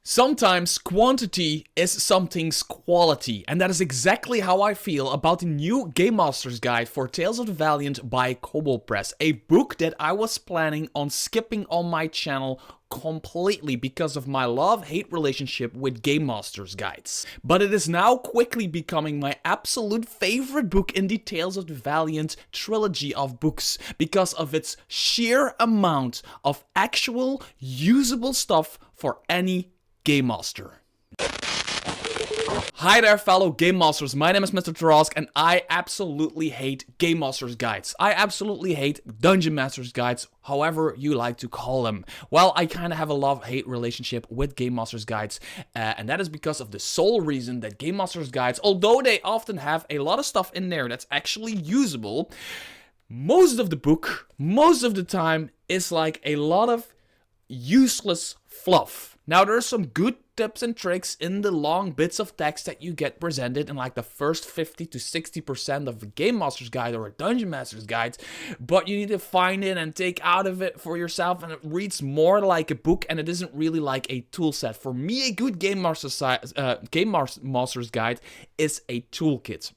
Sometimes quantity is something's quality, and that is exactly how I feel about the new Game Master's Guide for Tales of the Valiant by Kobold Press, a book that I was planning on skipping on my channel completely because of my love-hate relationship with Game Master's Guides. But it is now quickly becoming my absolute favorite book in the Tales of the Valiant trilogy of books because of its sheer amount of actual usable stuff for any Game Master. Hi there, fellow Game Masters. My name is Mr. Tarask, and I absolutely hate Game Master's Guides. I absolutely hate Dungeon Master's Guides, however you like to call them. Well, I kind of have a love-hate relationship with Game Master's Guides, and that is because of the sole reason that Game Master's Guides, although they often have a lot of stuff in there that's actually usable, most of the book, most of the time, is like a lot of useless fluff. Now, there are some good tips and tricks in the long bits of text that you get presented in like the first 50 to 60% of a Game Master's Guide or a Dungeon Master's Guide, but you need to find it and take out of it for yourself, and it reads more like a book and it isn't really like a tool set. For me, a good Game Master's Guide is a toolkit.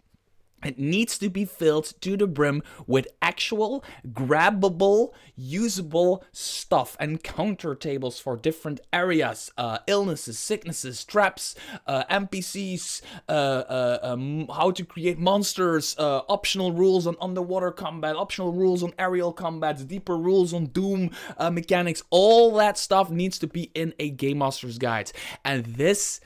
It needs to be filled to the brim with actual, grabbable, usable stuff. Encounter tables for different areas, illnesses, sicknesses, traps, NPCs, how to create monsters, optional rules on underwater combat, optional rules on aerial combat, deeper rules on Doom mechanics. All that stuff needs to be in a Game Master's Guide. And this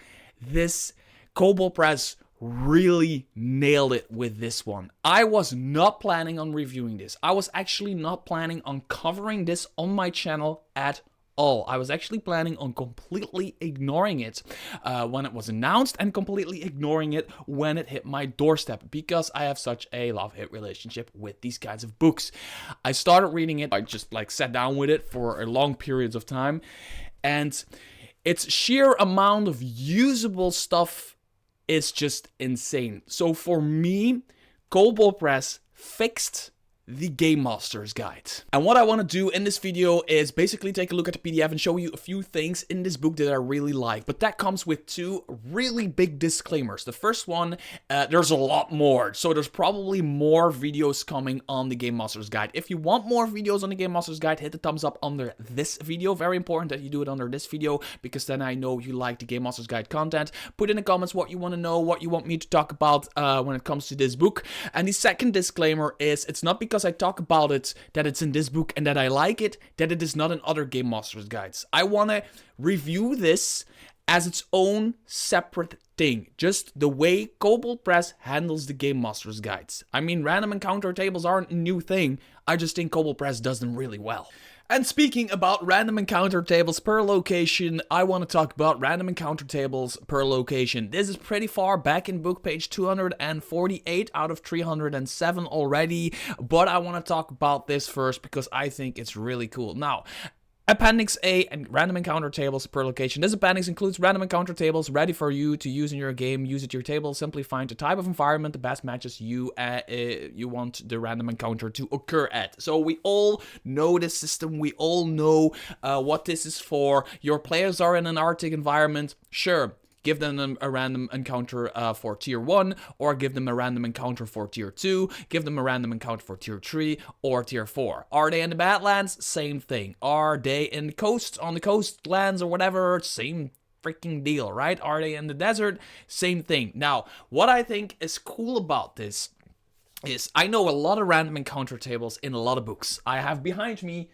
Kobold Press really nailed it with this one. I was not planning on reviewing this. I was actually not planning on covering this on my channel at all. I was actually planning on completely ignoring it when it was announced and completely ignoring it when it hit my doorstep because I have such a love-hate relationship with these kinds of books. I started reading it. I just sat down with it for a long periods of time, and its sheer amount of usable stuff is just insane. So for me, Kobold Press fixed the Game Master's Guide. And what I want to do in this video is basically take a look at the PDF and show you a few things in this book that I really like. But that comes with two really big disclaimers. The first one, there's a lot more. So there's probably more videos coming on the Game Master's Guide. If you want more videos on the Game Master's Guide, hit the thumbs up under this video. Very important that you do it under this video because then I know you like the Game Master's Guide content. Put in the comments what you want to know, what you want me to talk about when it comes to this book. And the second disclaimer is it's not because I talk about it that it's in this book and that I like it, that it is not in other Game Master's Guides. I want to review this as its own separate thing, just the way Kobold Press handles the Game Master's Guides. I mean, random encounter tables aren't a new thing, I just think Kobold Press does them really well. And speaking about random encounter tables per location, I want to talk about random encounter tables per location. This is pretty far back in book page 248 out of 307 already, but I want to talk about this first because I think it's really cool. Now, Appendix A and random encounter tables per location. This appendix includes random encounter tables ready for you to use in your game. Use it your table. Simply find the type of environment that best matches you want the random encounter to occur at. So we all know this system. We all know what this is for. Your players are in an Arctic environment. Sure. Give them a random encounter for tier 1, or give them a random encounter for tier 2, give them a random encounter for tier 3 or tier 4. Are they in the Badlands? Same thing. Are they in the on the coastlands or whatever? Same freaking deal, right? Are they in the desert? Same thing. Now, what I think is cool about this is I know a lot of random encounter tables in a lot of books. I have behind me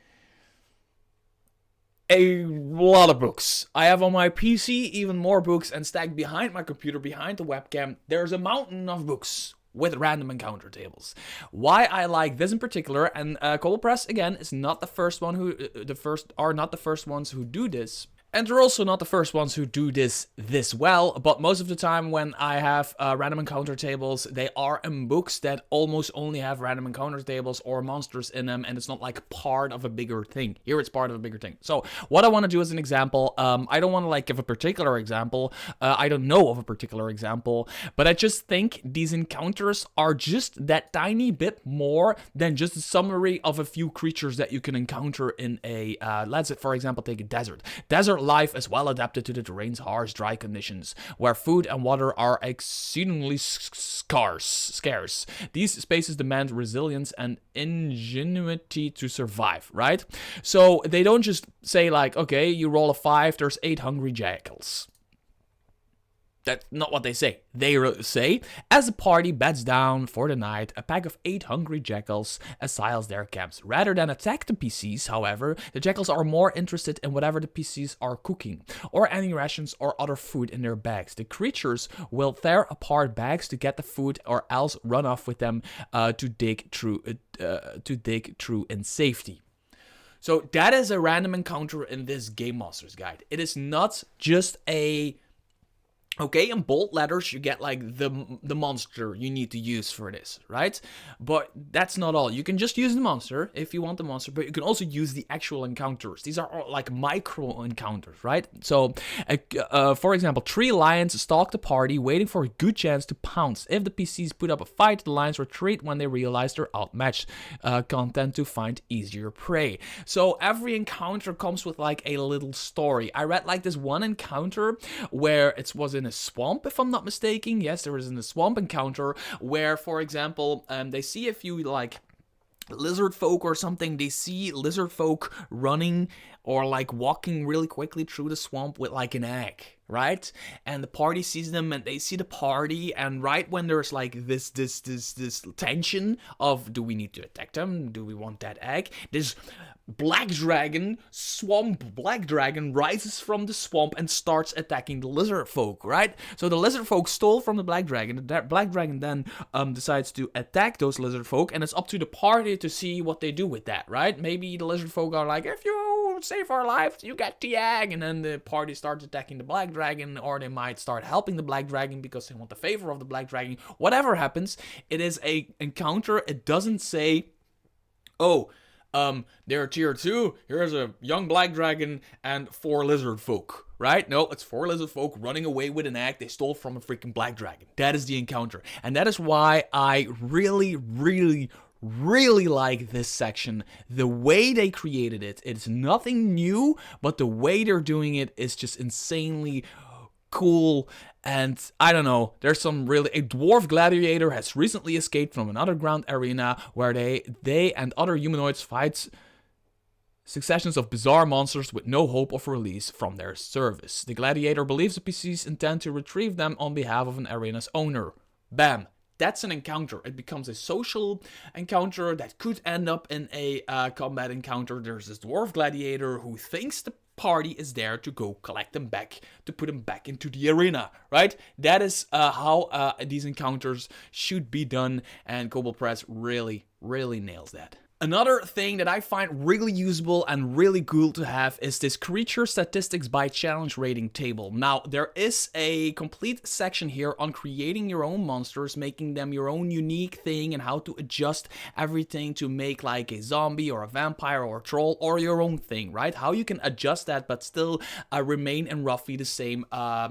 a lot of books. I have on my PC even more books, and stacked behind my computer, behind the webcam, there's a mountain of books with random encounter tables. Why I like this in particular, and Kobold Press again is not the first one who not the first ones who do this. And they're also not the first ones who do this well, but most of the time when I have random encounter tables, they are in books that almost only have random encounter tables or monsters in them, and it's not like part of a bigger thing. Here it's part of a bigger thing. So what I want to do as an example, I don't want to give a particular example, I don't know of a particular example, but I just think these encounters are just that tiny bit more than just a summary of a few creatures that you can encounter in a, let's for example take a desert. Desert life is well adapted to the terrain's harsh, dry conditions, where food and water are exceedingly scarce. These spaces demand resilience and ingenuity to survive, right? So they don't just say like, okay, you roll a 5, there's 8 hungry jackals. That's not what they say. They say, as the party beds down for the night, a pack of 8 hungry jackals assails their camps. Rather than attack the PCs, however, the jackals are more interested in whatever the PCs are cooking, or any rations or other food in their bags. The creatures will tear apart bags to get the food, or else run off with them to dig through in safety. So that is a random encounter in this Game Master's Guide. It is not just a... Okay, in bold letters, you get like the monster you need to use for this, right? But that's not all. You can just use the monster if you want the monster, but you can also use the actual encounters. These are all like micro encounters, right? So, for example, 3 lions stalk the party, waiting for a good chance to pounce. If the PCs put up a fight, the lions retreat when they realize they're outmatched, content to find easier prey. So every encounter comes with like a little story. I read like this one encounter where it was in a swamp, if I'm not mistaken. Yes, there was in a swamp encounter where, for example, they see a few like lizard folk or something. They see lizard folk running or like walking really quickly through the swamp with like an egg, right? And the party sees them and they see the party, and right when there's like this tension of, do we need to attack them? Do we want that egg? This swamp black dragon rises from the swamp and starts attacking the lizard folk, right? So the lizard folk stole from the black dragon. The black dragon then decides to attack those lizard folk, and it's up to the party to see what they do with that, right? Maybe the lizard folk are like, if you save our lives, you get the egg, and then the party starts attacking the black dragon, or they might start helping the black dragon because they want the favor of the black dragon. Whatever happens, it is a encounter. It doesn't say, oh, they're tier 2, here's a young black dragon and 4 lizard folk, right? No, it's 4 lizard folk running away with an egg they stole from a freaking black dragon. That is the encounter. And that is why I really like this section. The way they created it, it's nothing new, but the way they're doing it is just insanely cool. And I don't know, there's some really... A dwarf gladiator has recently escaped from an underground arena where they and other humanoids fight successions of bizarre monsters with no hope of release from their service. The gladiator believes the PCs intend to retrieve them on behalf of an arena's owner. Bam. That's an encounter. It becomes a social encounter that could end up in a combat encounter. There's this dwarf gladiator who thinks the party is there to go collect them back, to put them back into the arena, right? That is how these encounters should be done, and Kobold Press really nails that. Another thing that I find really usable and really cool to have is this creature statistics by challenge rating table. Now, there is a complete section here on creating your own monsters, making them your own unique thing, and how to adjust everything to make like a zombie or a vampire or a troll or your own thing, right? How you can adjust that but still remain in roughly the same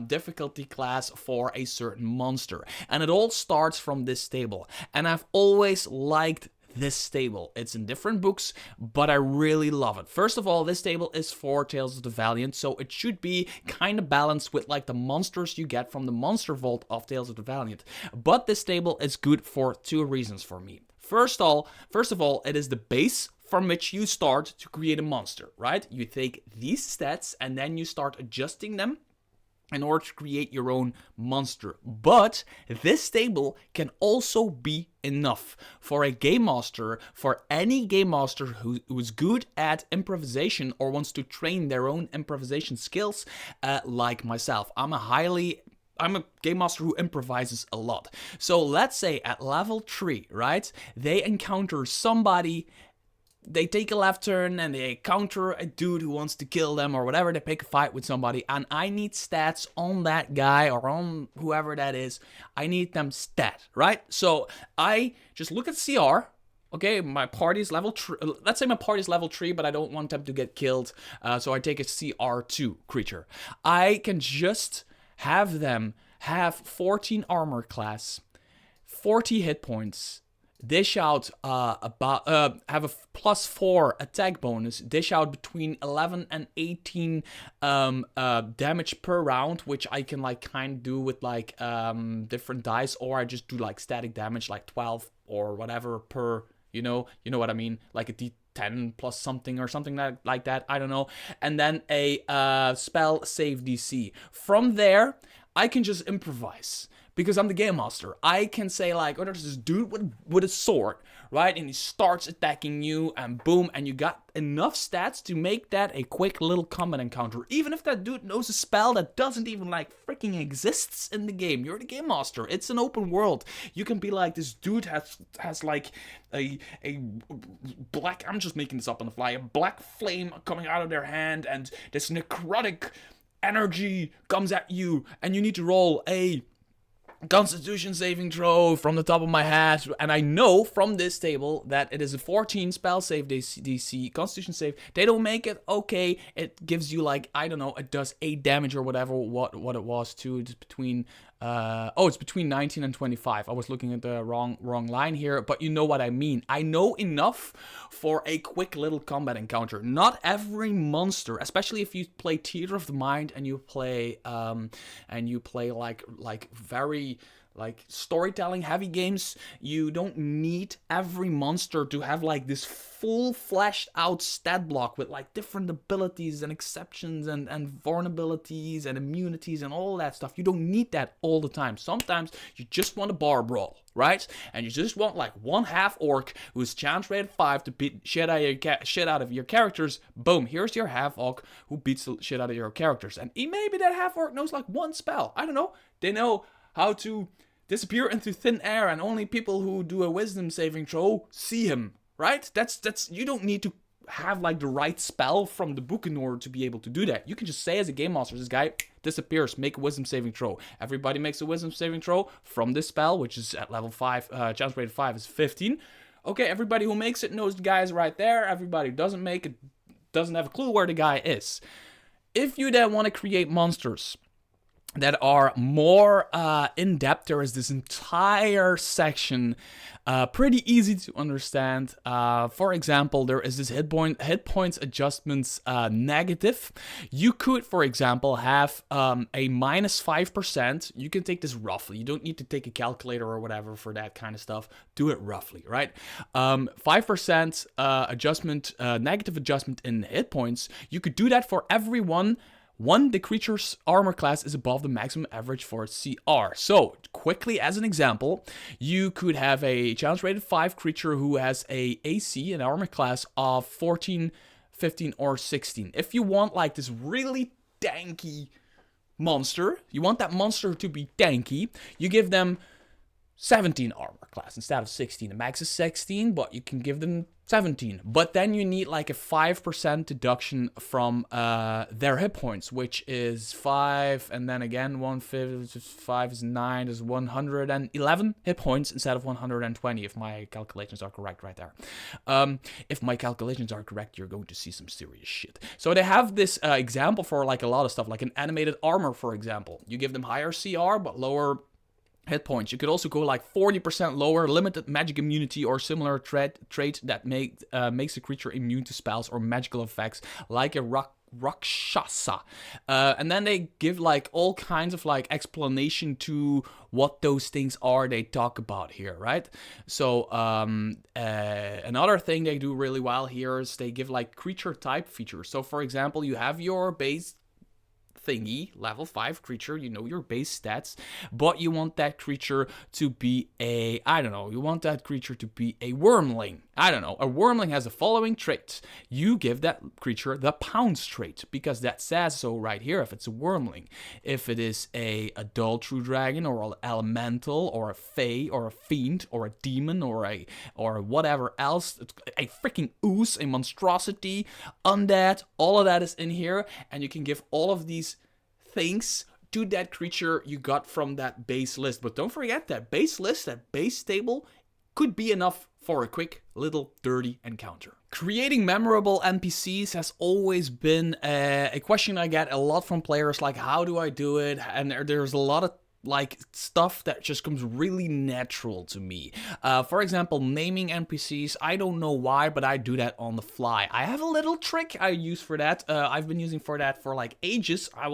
difficulty class for a certain monster. And it all starts from this table. And I've always liked this table. It's in different books, but I really love it. First of all, this table is for Tales of the Valiant, so it should be kind of balanced with like the monsters you get from the monster vault of Tales of the Valiant. But this table is good for 2 reasons for me. First of all, it is the base from which you start to create a monster, right? You take these stats and then you start adjusting them in order to create your own monster. But this table can also be enough for a game master, for any game master who is good at improvisation or wants to train their own improvisation skills, like myself. I'm a game master who improvises a lot. So let's say at level 3, right, they encounter somebody. They take a left turn and they encounter a dude who wants to kill them or whatever. They pick a fight with somebody, and I need stats on that guy or on whoever that is. I need them stat, right? So I just look at CR. Okay, my party's level 3. Let's say my party's level 3, but I don't want them to get killed. So I take a CR2 creature. I can just have them have 14 armor class, 40 hit points, dish out have a +4 attack bonus, dish out between 11 and 18 damage per round, which I can like kind of do with like different dice, or I just do like static damage like 12 or whatever per, you know what I mean, like a D10 plus something or something like that, I don't know. And then a spell save DC. From there, I can just improvise. Because I'm the game master. I can say like, oh, there's this dude with a sword, right? And he starts attacking you, and boom, and you got enough stats to make that a quick little combat encounter. Even if that dude knows a spell that doesn't even like freaking exists in the game. You're the game master. It's an open world. You can be like, this dude has like a black, I'm just making this up on the fly, a black flame coming out of their hand, and this necrotic energy comes at you, and you need to roll a Constitution saving throw from the top of my head, and I know from this table that it is a 14 spell save DC, Constitution save. They don't make it, okay, it gives you like, I don't know, it does 8 damage or whatever, what it was too. It's between it's between 19 and 25. I was looking at the wrong line here, but you know what I mean. I know enough for a quick little combat encounter. Not every monster, especially if you play Theater of the Mind and you play like very like storytelling heavy games, you don't need every monster to have like this full fleshed out stat block with like different abilities and exceptions and vulnerabilities and immunities and all that stuff. You don't need that all the time. Sometimes you just want a bar brawl, right? And you just want like one half orc who's chance rated 5 to beat shit out of your characters. Boom, here's your half orc who beats the shit out of your characters. And maybe that half orc knows like one spell. I don't know. They know how to disappear into thin air, and only people who do a wisdom saving throw see him, right? That's you don't need to have like the right spell from the book in order to be able to do that. You can just say as a game master, this guy disappears, make a wisdom saving throw. Everybody makes a wisdom saving throw from this spell, which is at level 5, chance rated 5 is 15. Okay, everybody who makes it knows the guy is right there. Everybody who doesn't make it doesn't have a clue where the guy is. If you then want to create monsters that are more in-depth, there is this entire section, pretty easy to understand. For example, there is this hit points adjustments negative. You could, for example, have a -5%. You can take this roughly. You don't need to take a calculator or whatever for that kind of stuff. Do it roughly, right? 5% adjustment, negative adjustment in hit points. You could do that for everyone when the creature's armor class is above the maximum average for its CR. So, quickly as an example, you could have a challenge rated 5 creature who has a AC, an armor class of 14, 15, or 16. If you want like this really tanky monster, you want that monster to be tanky, you give them 17 armor class instead of 16. The max is 16, but you can give them 17. But then you need like a 5% deduction from their hit points, which is 5, and then again 1/5, 5 is 9, is 111 hit points instead of 120, if my calculations are correct right there. If my calculations are correct, you're going to see some serious shit. So they have this example for like a lot of stuff, like an animated armor, for example. You give them higher CR, but lower hit points. You could also go like 40% lower, limited magic immunity or similar trait that makes the creature immune to spells or magical effects like a Rakshasa. And then they give like all kinds of like explanation to what those things are they talk about here, right? So another thing they do really well here is they give like creature type features. So for example, you have your base thingy, level 5 creature, you know your base stats, but you want that creature to be a, I don't know, you want that creature to be a wormling. I don't know, a wormling has the following traits. You give that creature the pounce trait, because that says so right here if it's a wormling. If it is a adult true dragon, or an elemental, or a fae, or a fiend, or a demon, or whatever else, a freaking ooze, a monstrosity, undead, all of that is in here, and you can give all of these things to that creature you got from that base list. But don't forget that base list, that base table, could be enough for a quick little dirty encounter. Creating memorable NPCs has always been a question I get a lot from players, like how do I do it? And there's a lot of like stuff that just comes really natural to me. For example, naming NPCs. I don't know why, but I do that on the fly. I have a little trick I use for that. I've been using for that for like ages. I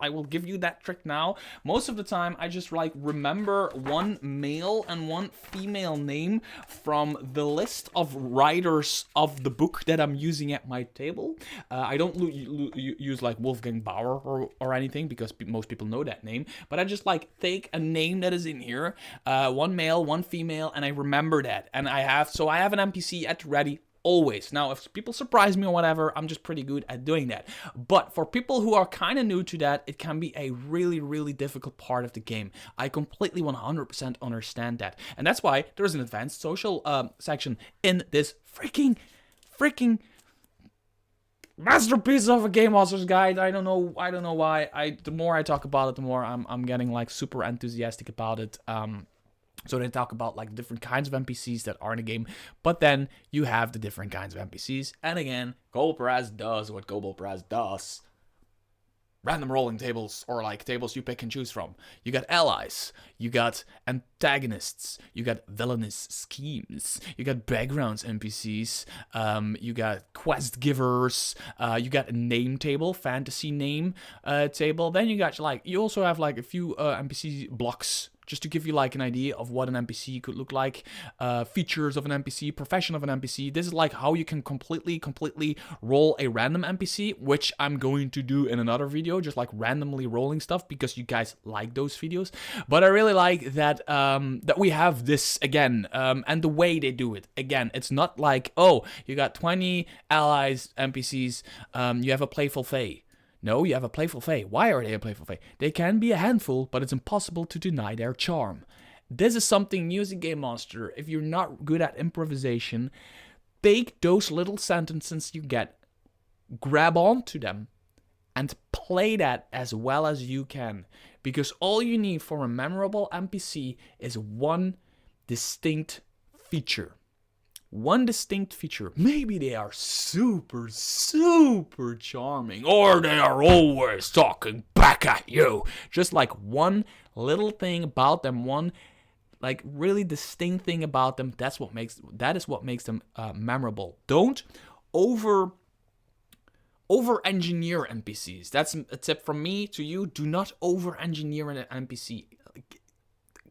will give you that trick now. Most of the time, I just like remember one male and one female name from the list of writers of the book that I'm using at my table. I don't use like Wolfgang Bauer or anything because most people know that name. But I just like take a name that is in here, one male, one female, and I remember that. And I have an NPC at ready. Always. Now, if people surprise me or whatever, I'm just pretty good at doing that. But for people who are kind of new to that, it can be a really, really difficult part of the game. I completely 100% understand that. And that's why there's an advanced social section in this freaking masterpiece of a Game Master's Guide. I don't know why. The more I talk about it, the more I'm getting like super enthusiastic about it. So they talk about like different kinds of NPCs that are in the game, but then you have the different kinds of NPCs. And again, Kobold Press does what Kobold Press does. Random rolling tables, or like tables you pick and choose from. You got allies, you got antagonists, you got villainous schemes, you got backgrounds NPCs, you got quest givers, you got a name table, fantasy name table. Then you also have like a few NPC blocks, just to give you like an idea of what an NPC could look like, features of an NPC, profession of an NPC. This is like how you can completely roll a random NPC, which I'm going to do in another video, just like randomly rolling stuff because you guys like those videos. But I really like that that we have this again, and the way they do it. Again, it's not like, oh, you got 20 allies, NPCs, you have a playful fae. No, you have a playful fae. Why are they a playful fae? They can be a handful, but it's impossible to deny their charm. This is something new as a Game Master. If you're not good at improvisation, take those little sentences you get, grab onto them, and play that as well as you can. Because all you need for a memorable NPC is one distinct feature. One distinct feature. Maybe they are super charming, or they are always talking back at you. Just like one little thing about them, one like really distinct thing about them. That is what makes them memorable. Don't over engineer NPCs. That's a tip from me to you. Do not over engineer an NPC.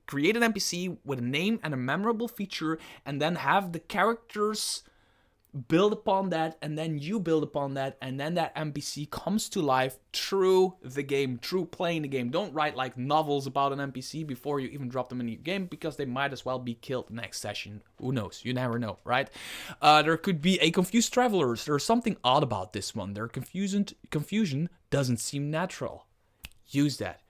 Create an NPC with a name and a memorable feature, and then have the characters build upon that, and then you build upon that, and then that NPC comes to life through the game, through playing the game. Don't write like novels about an NPC before you even drop them in your game, because they might as well be killed next session. Who knows? You never know, right? There could be a confused travelers. There's something odd about this one. Their confusion doesn't seem natural. Use that.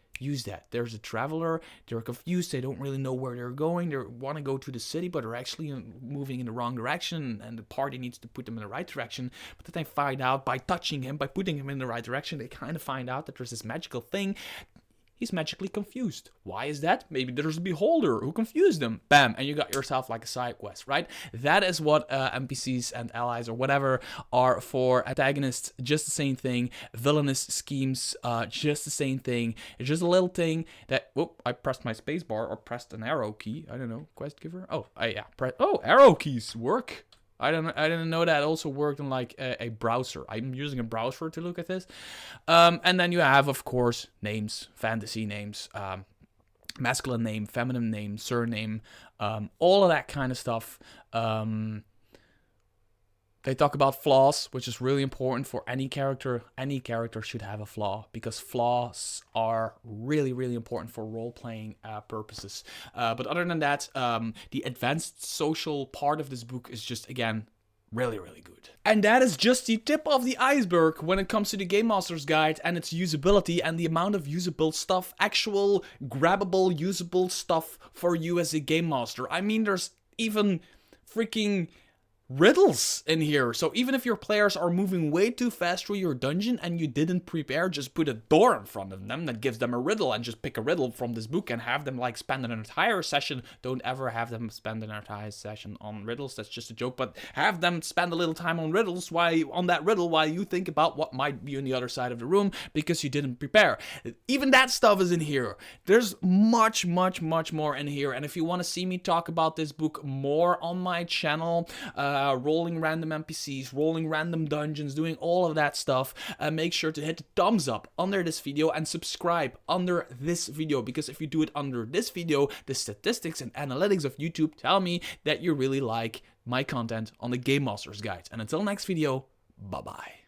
There's a traveler, they're confused, they don't really know where they're going, they want to go to the city, but they're actually moving in the wrong direction, and the party needs to put them in the right direction. But then they find out by touching him, by putting him in the right direction, they kind of find out that there's this magical thing. He's magically confused. Why is that? Maybe there's a beholder who confused him. Bam, and you got yourself like a side quest, right? That is what NPCs and allies or whatever are for. Antagonists, just the same thing. Villainous schemes, just the same thing. It's just a little thing that, whoop, I pressed my spacebar or pressed an arrow key. I don't know, quest giver? Oh, yeah, arrow keys work. I didn't know that also worked in like a browser. I'm using a browser to look at this. And then you have, of course, names, fantasy names, masculine name, feminine name, surname, all of that kind of stuff. They talk about flaws, which is really important for any character. Any character should have a flaw, because flaws are really, really important for role-playing purposes. But other than that, the advanced social part of this book is just, again, really, really good. And that is just the tip of the iceberg when it comes to the Game Master's Guide and its usability and the amount of usable stuff, actual grabbable, usable stuff for you as a Game Master. I mean, there's even freaking riddles in here. So even if your players are moving way too fast through your dungeon and you didn't prepare, just put a door in front of them that gives them a riddle and just pick a riddle from this book and have them like spend an entire session. Don't ever have them spend an entire session on riddles. That's just a joke, but have them spend a little time on riddles while you think about what might be on the other side of the room because you didn't prepare. Even that stuff is in here. There's much more in here. And if you want to see me talk about this book more on my channel, rolling random NPCs, rolling random dungeons, doing all of that stuff, make sure to hit the thumbs up under this video and subscribe under this video, because if you do it under this video, the statistics and analytics of YouTube tell me that you really like my content on the Game Master's Guide. And until next video, bye bye.